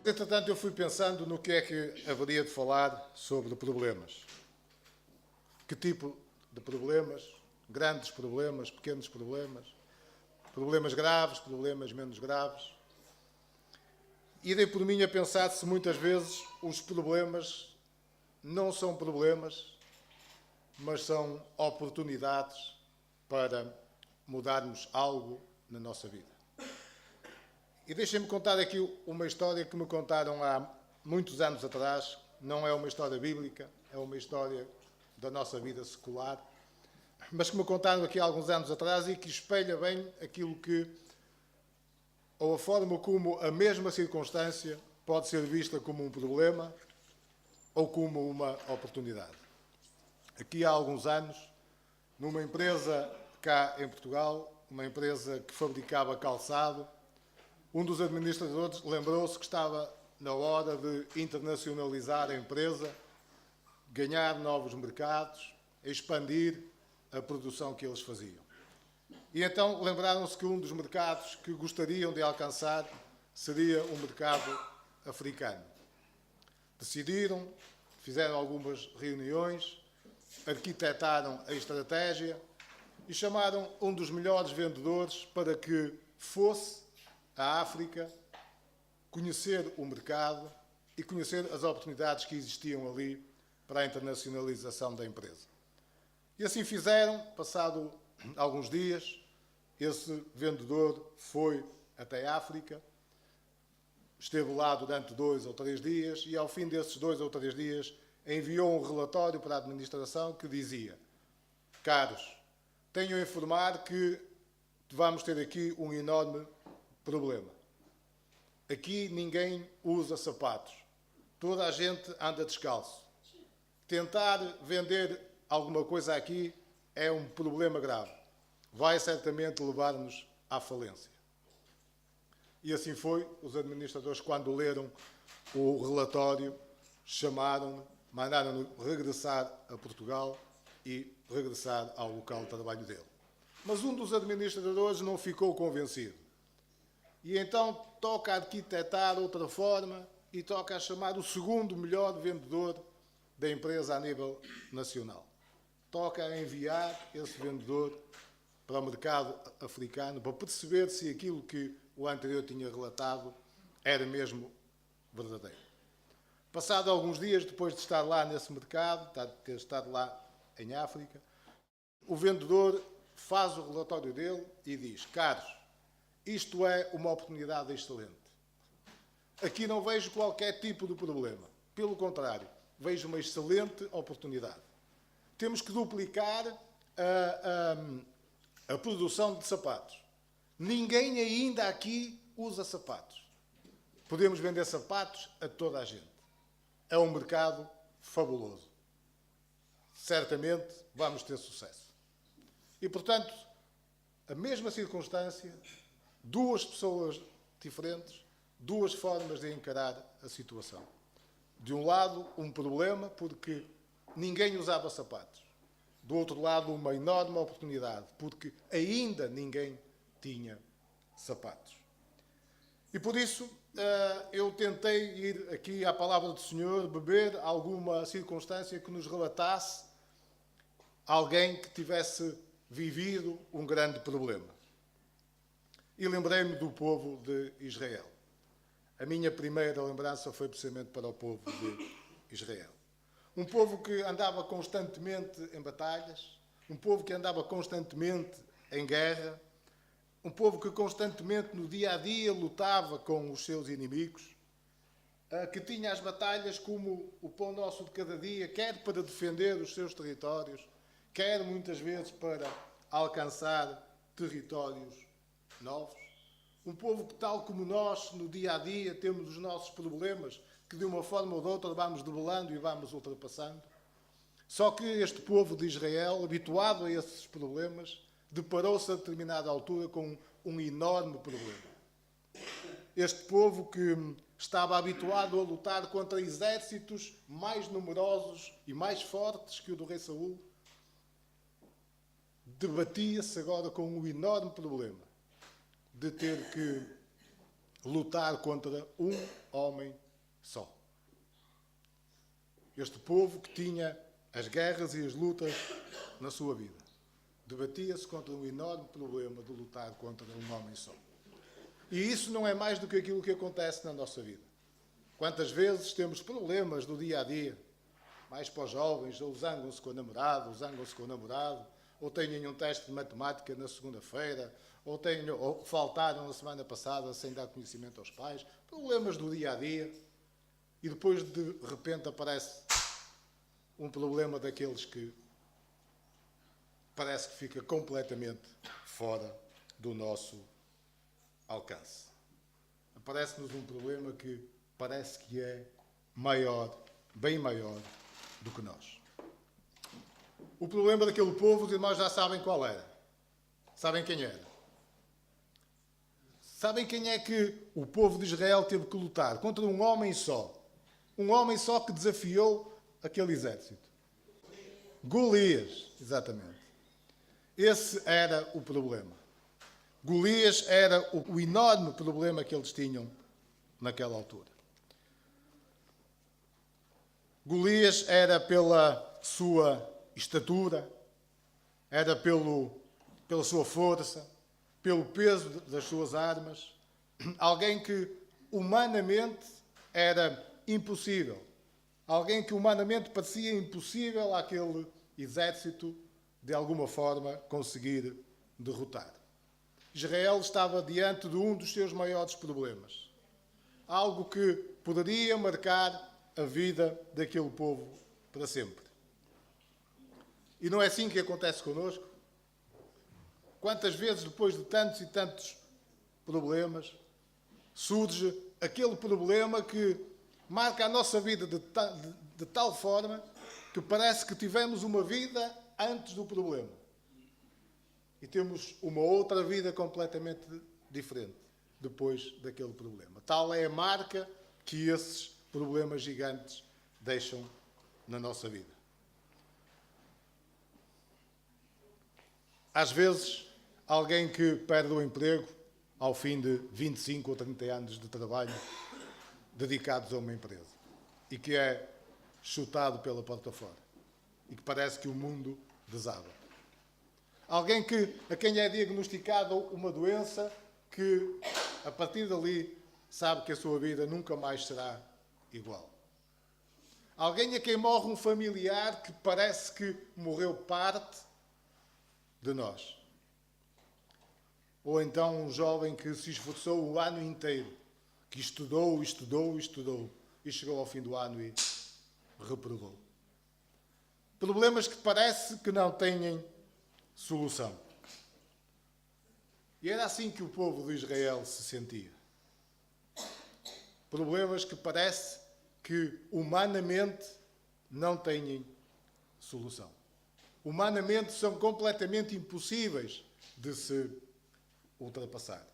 Entretanto, eu fui pensando no que é que haveria de falar sobre problemas. Que tipo de problemas? Grandes problemas, pequenos problemas, problemas graves, problemas menos graves. E dei por mim a pensar se muitas vezes os problemas não são problemas, mas são oportunidades para mudarmos algo na nossa vida. E deixem-me contar aqui uma história que me contaram há muitos anos atrás. Não é uma história bíblica, é uma história da nossa vida secular, mas que me contaram aqui há alguns anos atrás e que espelha bem aquilo que, ou a forma como a mesma circunstância pode ser vista como um problema ou como uma oportunidade. Aqui há alguns anos, numa empresa cá em Portugal, uma empresa que fabricava calçado, um dos administradores lembrou-se que estava na hora de internacionalizar a empresa, ganhar novos mercados, expandir a produção que eles faziam. E então lembraram-se que um dos mercados que gostariam de alcançar seria o mercado africano. Decidiram, fizeram algumas reuniões, arquitetaram a estratégia e chamaram um dos melhores vendedores para que fosse à África, conhecer o mercado e conhecer as oportunidades que existiam ali para a internacionalização da empresa. E assim fizeram, passado alguns dias, esse vendedor foi até a África, esteve lá durante 2 ou 3 dias e ao fim desses 2 ou 3 dias enviou um relatório para a administração que dizia: caros, tenho a informar que vamos ter aqui um enorme problema. Aqui ninguém usa sapatos. Toda a gente anda descalço. Tentar vender alguma coisa aqui é um problema grave. Vai certamente levar-nos à falência. E assim foi. Os administradores, quando leram o relatório, chamaram-me, mandaram-me regressar a Portugal e regressar ao local de trabalho dele. Mas um dos administradores não ficou convencido. E então toca a arquitetar outra forma e toca a chamar o segundo melhor vendedor da empresa a nível nacional. Toca a enviar esse vendedor para o mercado africano para perceber se aquilo que o anterior tinha relatado era mesmo verdadeiro. Passado alguns dias, depois de estar lá nesse mercado, de ter estado lá em África, o vendedor faz o relatório dele e diz: caros, isto é uma oportunidade excelente. Aqui não vejo qualquer tipo de problema. Pelo contrário, vejo uma excelente oportunidade. Temos que duplicar a produção de sapatos. Ninguém ainda aqui usa sapatos. Podemos vender sapatos a toda a gente. É um mercado fabuloso. Certamente vamos ter sucesso. E, portanto, a mesma circunstância, duas pessoas diferentes, duas formas de encarar a situação. De um lado, um problema, porque ninguém usava sapatos. Do outro lado, uma enorme oportunidade, porque ainda ninguém tinha sapatos. E por isso, eu tentei ir aqui à palavra do Senhor, beber alguma circunstância que nos relatasse alguém que tivesse vivido um grande problema. E lembrei-me do povo de Israel. A minha primeira lembrança foi precisamente para o povo de Israel. Um povo que andava constantemente em batalhas, um povo que andava constantemente em guerra, um povo que constantemente no dia a dia lutava com os seus inimigos, que tinha as batalhas como o pão nosso de cada dia, quer para defender os seus territórios, quer muitas vezes para alcançar territórios novos. Um povo que, tal como nós, no dia a dia, temos os nossos problemas, que de uma forma ou de outra vamos debelando e vamos ultrapassando. Só que este povo de Israel, habituado a esses problemas, deparou-se a determinada altura com um enorme problema. Este povo que estava habituado a lutar contra exércitos mais numerosos e mais fortes que o do rei Saul, debatia-se agora com um enorme problema de ter que lutar contra um homem só. Este povo que tinha as guerras e as lutas na sua vida debatia-se contra um enorme problema de lutar contra um homem só. E isso não é mais do que aquilo que acontece na nossa vida. Quantas vezes temos problemas do dia a dia, mais para os jovens, ou zangam-se com a namorada, ou zangam-se com o namorado, ou têm um teste de matemática na segunda-feira, ou faltaram na semana passada sem dar conhecimento aos pais, problemas do dia a dia, e depois de repente aparece um problema daqueles que parece que fica completamente fora do nosso alcance. Aparece-nos um problema que parece que é maior, bem maior do que nós. O problema daquele povo, os irmãos já sabem qual era. Sabem quem era. Sabem quem é que o povo de Israel teve que lutar? Contra um homem só. Um homem só que desafiou aquele exército. Golias, exatamente. Esse era o problema. Golias era o enorme problema que eles tinham naquela altura. Golias era pela sua estatura, era pela sua força, pelo peso das suas armas. Alguém que humanamente era impossível. Alguém que humanamente parecia impossível àquele exército, de alguma forma, conseguir derrotar. Israel estava diante de um dos seus maiores problemas. Algo que poderia marcar a vida daquele povo para sempre. E não é assim que acontece connosco? Quantas vezes, depois de tantos e tantos problemas, surge aquele problema que marca a nossa vida de tal forma que parece que tivemos uma vida antes do problema. E temos uma outra vida completamente diferente depois daquele problema. Tal é a marca que esses problemas gigantes deixam na nossa vida. Às vezes, alguém que perde o emprego ao fim de 25 ou 30 anos de trabalho dedicados a uma empresa e que é chutado pela porta fora e que parece que o mundo desaba. Alguém a quem é diagnosticada uma doença que, a partir dali, sabe que a sua vida nunca mais será igual. Alguém a quem morre um familiar que parece que morreu parte de nós. Ou então um jovem que se esforçou o ano inteiro, que estudou e chegou ao fim do ano e reprovou. Problemas que parece que não têm solução. E era assim que o povo de Israel se sentia. Problemas que parece que humanamente não têm solução. Humanamente são completamente impossíveis de se ultrapassar.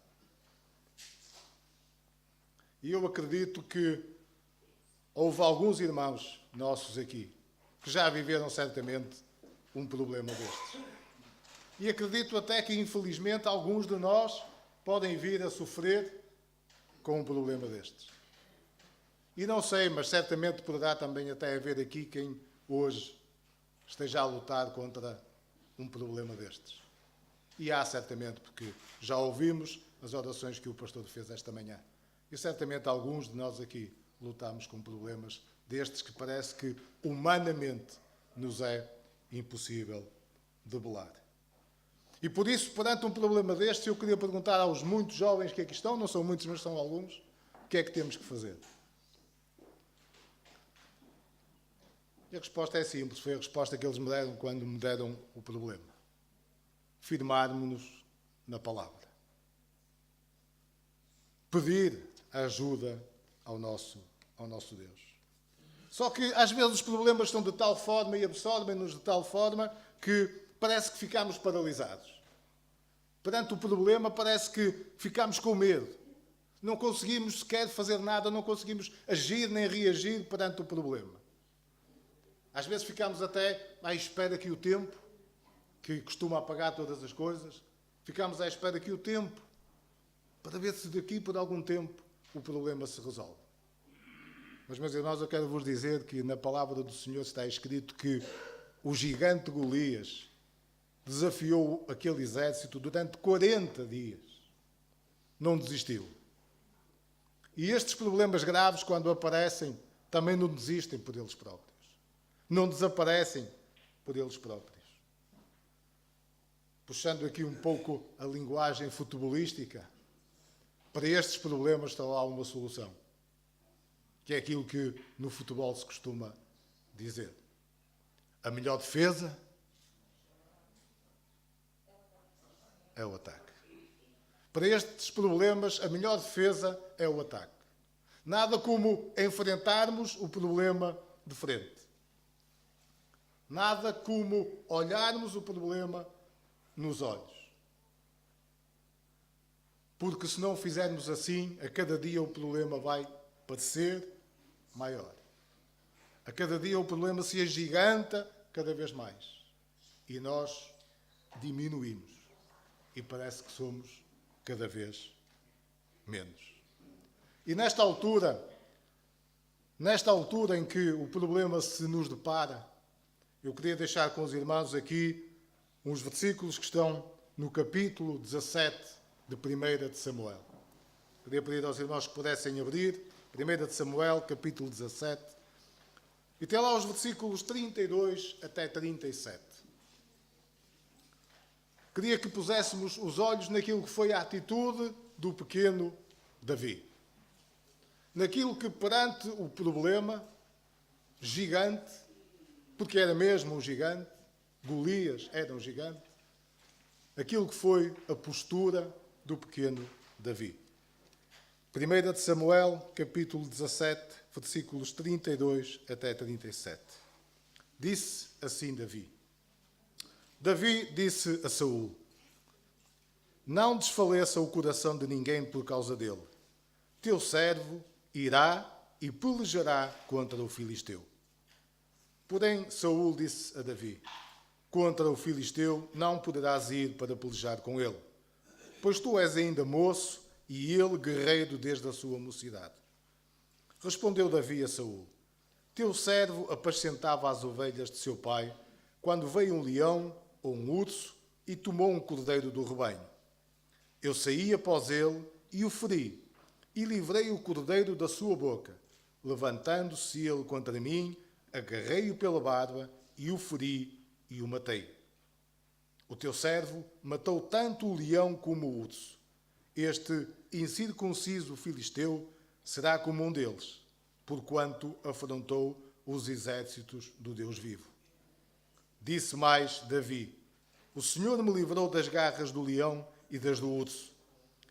E eu acredito que houve alguns irmãos nossos aqui que já viveram certamente um problema destes. E acredito até que, infelizmente, alguns de nós podem vir a sofrer com um problema destes. E não sei, mas certamente poderá também até haver aqui quem hoje esteja a lutar contra um problema destes. E há certamente, porque já ouvimos as orações que o pastor fez esta manhã. E certamente alguns de nós aqui lutamos com problemas destes que parece que humanamente nos é impossível debelar. E por isso, perante um problema destes, eu queria perguntar aos muitos jovens que aqui estão, não são muitos, mas são alguns, o que é que temos que fazer? E a resposta é simples, foi a resposta que eles me deram quando me deram o problema. Firmarmos-nos na palavra. Pedir ajuda ao nosso Deus. Só que às vezes os problemas são de tal forma e absorvem-nos de tal forma que parece que ficamos paralisados. Perante o problema parece que ficamos com medo. Não conseguimos sequer fazer nada, não conseguimos agir nem reagir perante o problema. Às vezes ficamos até à espera que o tempo, que costuma apagar todas as coisas, ficamos à espera que o tempo para ver se daqui por algum tempo o problema se resolve. Mas, meus irmãos, eu quero vos dizer que na palavra do Senhor está escrito que o gigante Golias desafiou aquele exército durante 40 dias. Não desistiu. E estes problemas graves, quando aparecem, também não desistem por eles próprios. Não desaparecem por eles próprios. Puxando aqui um pouco a linguagem futebolística, para estes problemas está lá uma solução. Que é aquilo que no futebol se costuma dizer. A melhor defesa é o ataque. Para estes problemas, a melhor defesa é o ataque. Nada como enfrentarmos o problema de frente. Nada como olharmos o problema nos olhos. Porque se não fizermos assim, a cada dia o problema vai parecer maior. A cada dia o problema se agiganta cada vez mais. E nós diminuímos. E parece que somos cada vez menos. E nesta altura em que o problema se nos depara, eu queria deixar com os irmãos aqui uns versículos que estão no capítulo 17 de 1 de Samuel. Queria pedir aos irmãos que pudessem abrir 1 de Samuel, capítulo 17, e tem lá os versículos 32 até 37. Queria que puséssemos os olhos naquilo que foi a atitude do pequeno Davi. Naquilo que perante o problema gigante, porque era mesmo um gigante, Golias era um gigante, aquilo que foi a postura do pequeno Davi. 1 de Samuel, capítulo 17, versículos 32 até 37. Disse assim Davi. Davi disse a Saul: não desfaleça o coração de ninguém por causa dele. Teu servo irá e pelejará contra o filisteu. Porém, Saul disse a Davi: contra o filisteu não poderás ir para pelejar com ele, pois tu és ainda moço e ele guerreiro desde a sua mocidade. Respondeu Davi a Saul: teu servo apascentava as ovelhas de seu pai, quando veio um leão ou um urso e tomou um cordeiro do rebanho. Eu saí após ele e o feri, e livrei o cordeiro da sua boca. Levantando-se ele contra mim, agarrei-o pela barba e o feri e o matei. O teu servo matou tanto o leão como o urso. Este incircunciso filisteu será como um deles, porquanto afrontou os exércitos do Deus vivo. Disse mais Davi: o Senhor me livrou das garras do leão e das do urso.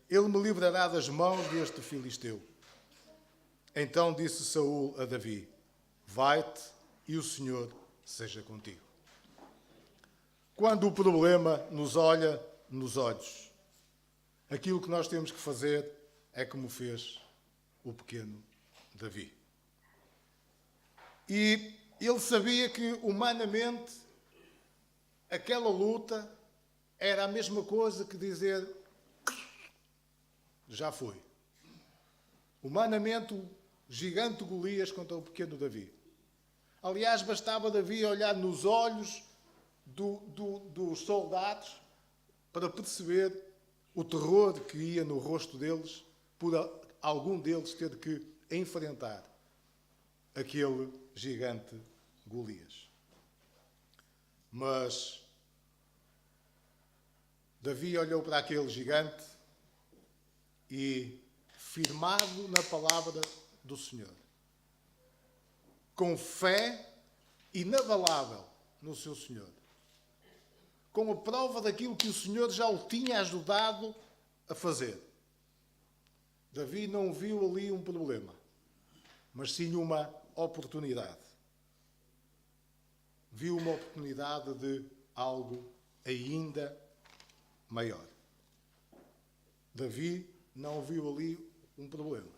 Ele me livrará das mãos deste filisteu. Então disse Saul a Davi: vai-te e o Senhor seja contigo. Quando o problema nos olha nos olhos, aquilo que nós temos que fazer é como fez o pequeno Davi. E ele sabia que, humanamente, aquela luta era a mesma coisa que dizer: já foi. Humanamente, o gigante Golias contra o pequeno Davi. Aliás, bastava Davi olhar nos olhos dos soldados para perceber o terror que ia no rosto deles por algum deles ter que enfrentar aquele gigante Golias. Mas Davi olhou para aquele gigante e, firmado na palavra do Senhor, com fé inabalável no seu Senhor, com a prova daquilo que o Senhor já o tinha ajudado a fazer, Davi não viu ali um problema, mas sim uma oportunidade. Viu uma oportunidade de algo ainda maior. Davi não viu ali um problema.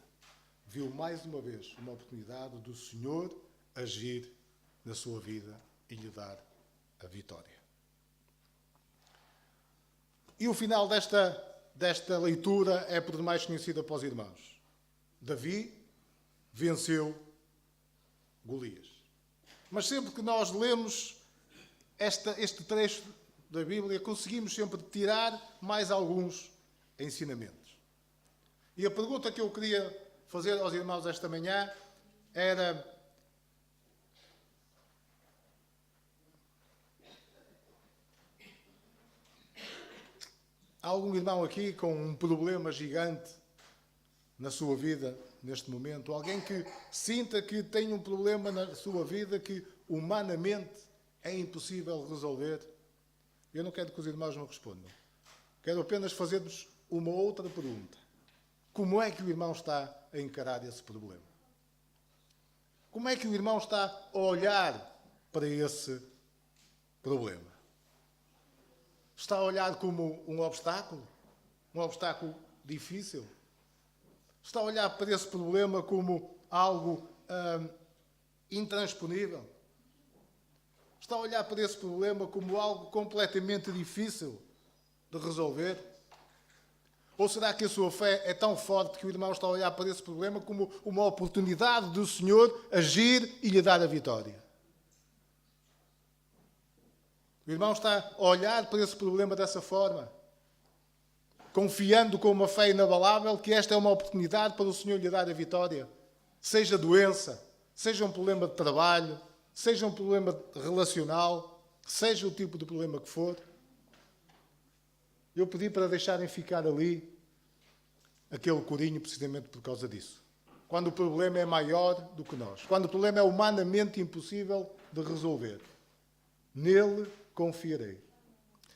Viu mais uma vez uma oportunidade do Senhor agir na sua vida e lhe dar a vitória. E o final desta desta leitura é por demais conhecida para os irmãos. Davi venceu Golias. Mas sempre que nós lemos este trecho da Bíblia, conseguimos sempre tirar mais alguns ensinamentos. E a pergunta que eu queria fazer aos irmãos esta manhã era: há algum irmão aqui com um problema gigante na sua vida neste momento? Alguém que sinta que tem um problema na sua vida que humanamente é impossível resolver? Eu não quero que os irmãos me respondam. Quero apenas fazer-vos uma outra pergunta. Como é que o irmão está a encarar esse problema? Como é que o irmão está a olhar para esse problema? Está a olhar como um obstáculo difícil? Está a olhar para esse problema como algo intransponível? Está a olhar para esse problema como algo completamente difícil de resolver? Ou será que a sua fé é tão forte que o irmão está a olhar para esse problema como uma oportunidade do Senhor agir e lhe dar a vitória? O irmão está a olhar para esse problema dessa forma, confiando com uma fé inabalável que esta é uma oportunidade para o Senhor lhe dar a vitória. Seja doença, seja um problema de trabalho, seja um problema relacional, seja o tipo de problema que for. Eu pedi para deixarem ficar ali aquele corinho precisamente por causa disso. Quando o problema é maior do que nós, quando o problema é humanamente impossível de resolver, nele confiarei.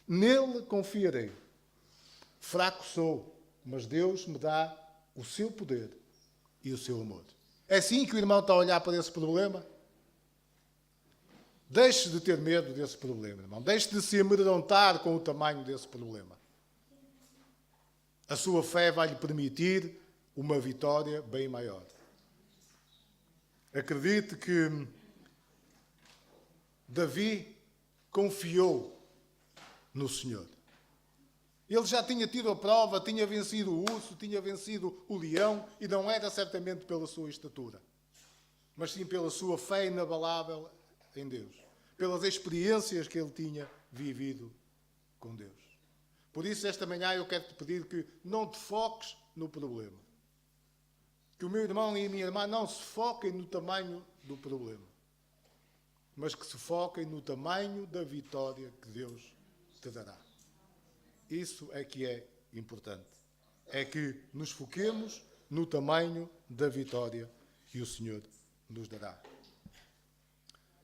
Nele confiarei. Fraco sou, mas Deus me dá o seu poder e o seu amor. É assim que o irmão está a olhar para esse problema? Deixe de ter medo desse problema, irmão. Deixe de se amedrontar com o tamanho desse problema. A sua fé vai lhe permitir uma vitória bem maior. Acredite que Davi confiou no Senhor. Ele já tinha tido a prova, tinha vencido o urso, tinha vencido o leão, e não era certamente pela sua estatura, mas sim pela sua fé inabalável em Deus, pelas experiências que ele tinha vivido com Deus. Por isso, esta manhã eu quero te pedir que não te foques no problema. Que o meu irmão e a minha irmã não se foquem no tamanho do problema, mas que se foquem no tamanho da vitória que Deus te dará. Isso é que é importante. É que nos foquemos no tamanho da vitória que o Senhor nos dará.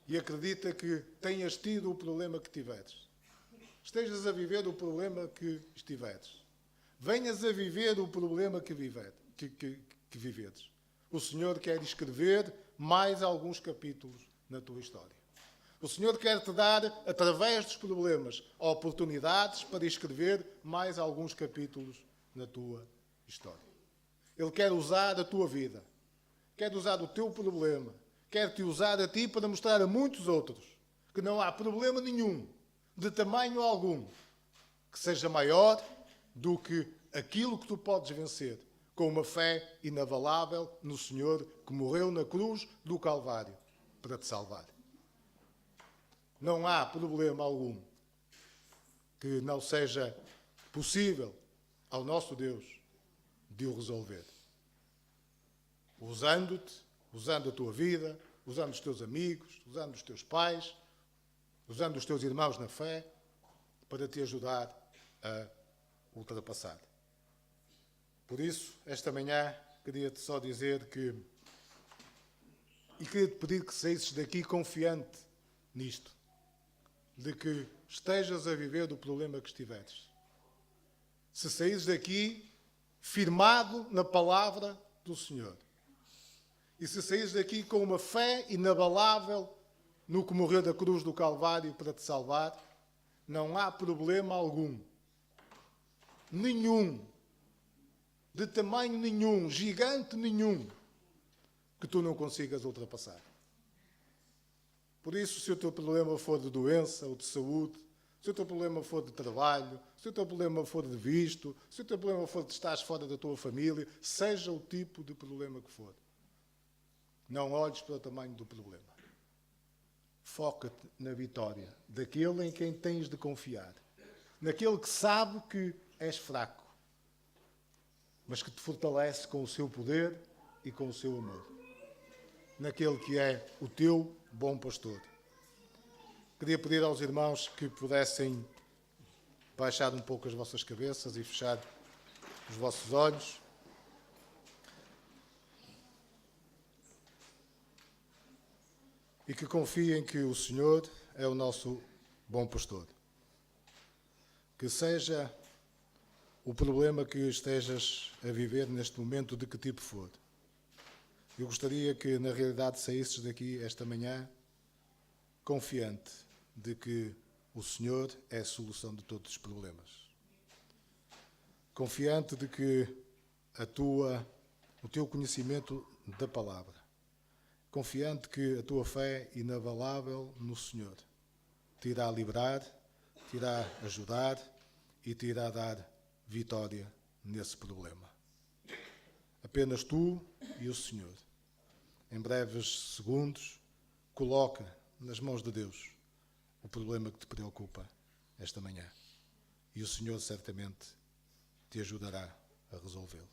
E acredita que tenhas tido o problema que tiveres. Estejas a viver o problema que estiveres. Venhas a viver o problema que viveres. O Senhor quer escrever mais alguns capítulos na tua história. O Senhor quer te dar, através dos problemas, oportunidades para escrever mais alguns capítulos na tua história. Ele quer usar a tua vida. Quer usar o teu problema. Quer te usar a ti para mostrar a muitos outros que não há problema nenhum, de tamanho algum, que seja maior do que aquilo que tu podes vencer com uma fé inabalável no Senhor que morreu na cruz do Calvário para te salvar. Não há problema algum que não seja possível ao nosso Deus de o resolver. Usando-te, usando a tua vida, usando os teus amigos, usando os teus pais, usando os teus irmãos na fé, para te ajudar a ultrapassar. Por isso, esta manhã, queria-te só dizer que... E queria-te pedir que saísses daqui confiante nisto. De que estejas a viver do problema que estiveres. Se saíres daqui firmado na palavra do Senhor. E se saíres daqui com uma fé inabalável no que morreu da cruz do Calvário para te salvar, não há problema algum. Nenhum. De tamanho nenhum, gigante nenhum, que tu não consigas ultrapassar. Por isso, se o teu problema for de doença ou de saúde, se o teu problema for de trabalho, se o teu problema for de visto, se o teu problema for de estar fora da tua família, seja o tipo de problema que for. Não olhes para o tamanho do problema. Foca-te na vitória daquele em quem tens de confiar. Naquele que sabe que és fraco, mas que te fortalece com o seu poder e com o seu amor. Naquele que é o teu bom pastor. Queria pedir aos irmãos que pudessem baixar um pouco as vossas cabeças e fechar os vossos olhos. E que confiem que o Senhor é o nosso bom pastor. Que seja o problema que estejas a viver neste momento, de que tipo for. Eu gostaria que, na realidade, saísses daqui esta manhã confiante de que o Senhor é a solução de todos os problemas. Confiante de que o teu conhecimento da palavra, confiante que a tua fé inabalável no Senhor te irá livrar, te irá ajudar e te irá dar vitória nesse problema. Apenas tu e o Senhor. Em breves segundos, coloca nas mãos de Deus o problema que te preocupa esta manhã. E o Senhor certamente te ajudará a resolvê-lo.